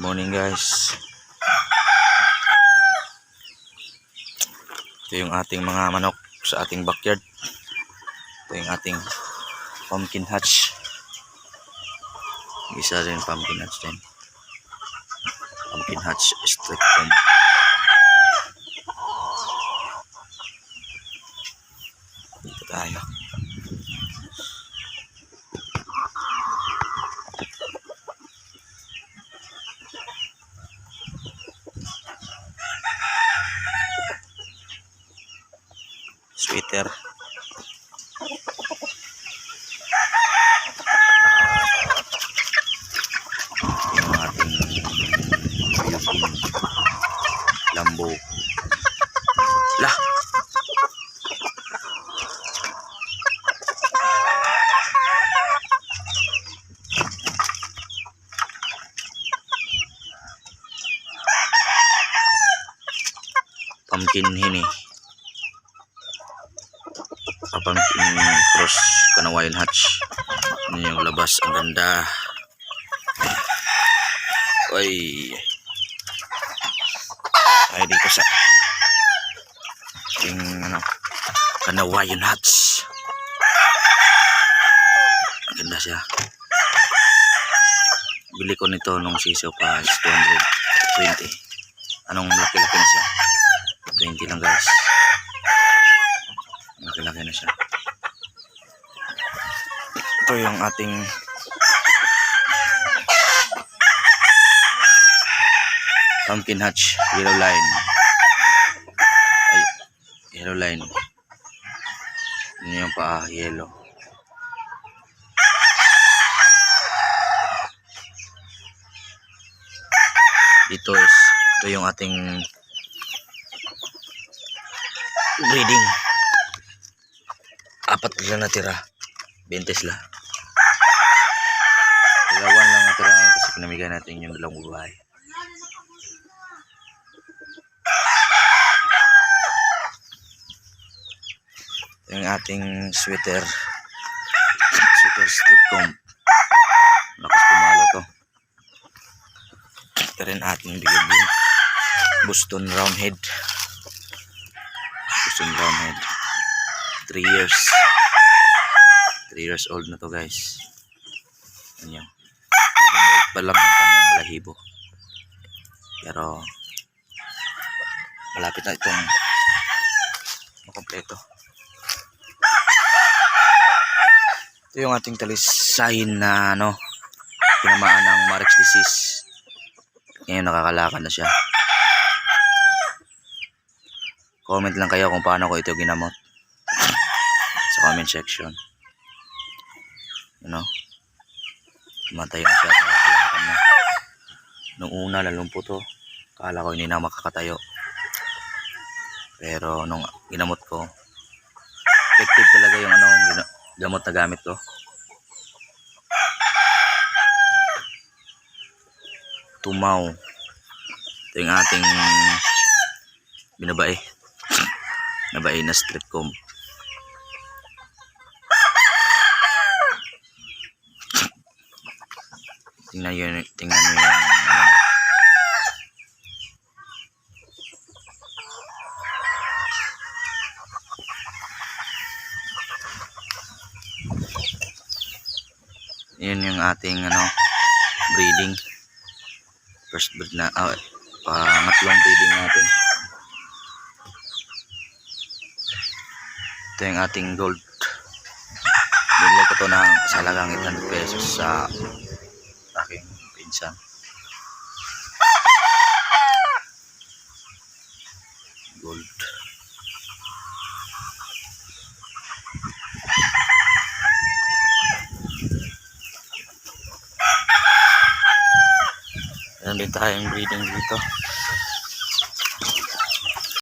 Morning guys. Ito yung ating mga manok sa ating backyard. Ito yung ating pumpkin hatch. Isa rin pumpkin hatch din. Pumpkin hatch strip comb. Dito tayo. Sweater. Yung ating Philippine Lambo. Lah! Pumpkin hini. Pumpkin cross Kanawayan hatch. Ini yung labas, ang ganda. Oy. Ay dito sa yung Kanawayan hatch. Ang ganda siya. Bili ko nito nung siso pa 220. Anong laki-laki na siya. 20 lang guys. Laki-laki na siya. Ito yung ating pumpkin hatch yellow line. Ay, yellow line. Yun yung paa yellow. Ito yung ating breeding. Apat lang natira. 20 sila. Dalawan lang natira ngayon kasi pinamigay natin yung dalawang buhay. Yung ating sweater strip comb. Lakas pumalo to. Ito rin ating bigyan Boston Roundhead. 3 years. 3 years old na to guys. Yan yun. Nag-molt pa lang yung kanyang balahibo. Pero malapit na itong makompleto. Ito yung ating talisahin na tinamaan ng Marek's disease. Ngayon nakakalakad na siya. Comment lang kayo kung paano ko ito ginamot sa comment section. Tumatay na siya at nakakalakad na. Nung una lalumpo to, kala ko hindi na makakatayo. Pero nung ginamot ko, effective talaga yung gamot na gamit ko. Tumaw. Ito yung ating binabae na strip comb. Tingnan nyo yung yun yung ating breeding. First breed na pangatlong breeding natin. Ito yung ating gold. Bili ko ito ng salagang 800 pesos sa aking pinsan. Gold. Meron din tayong breeding dito.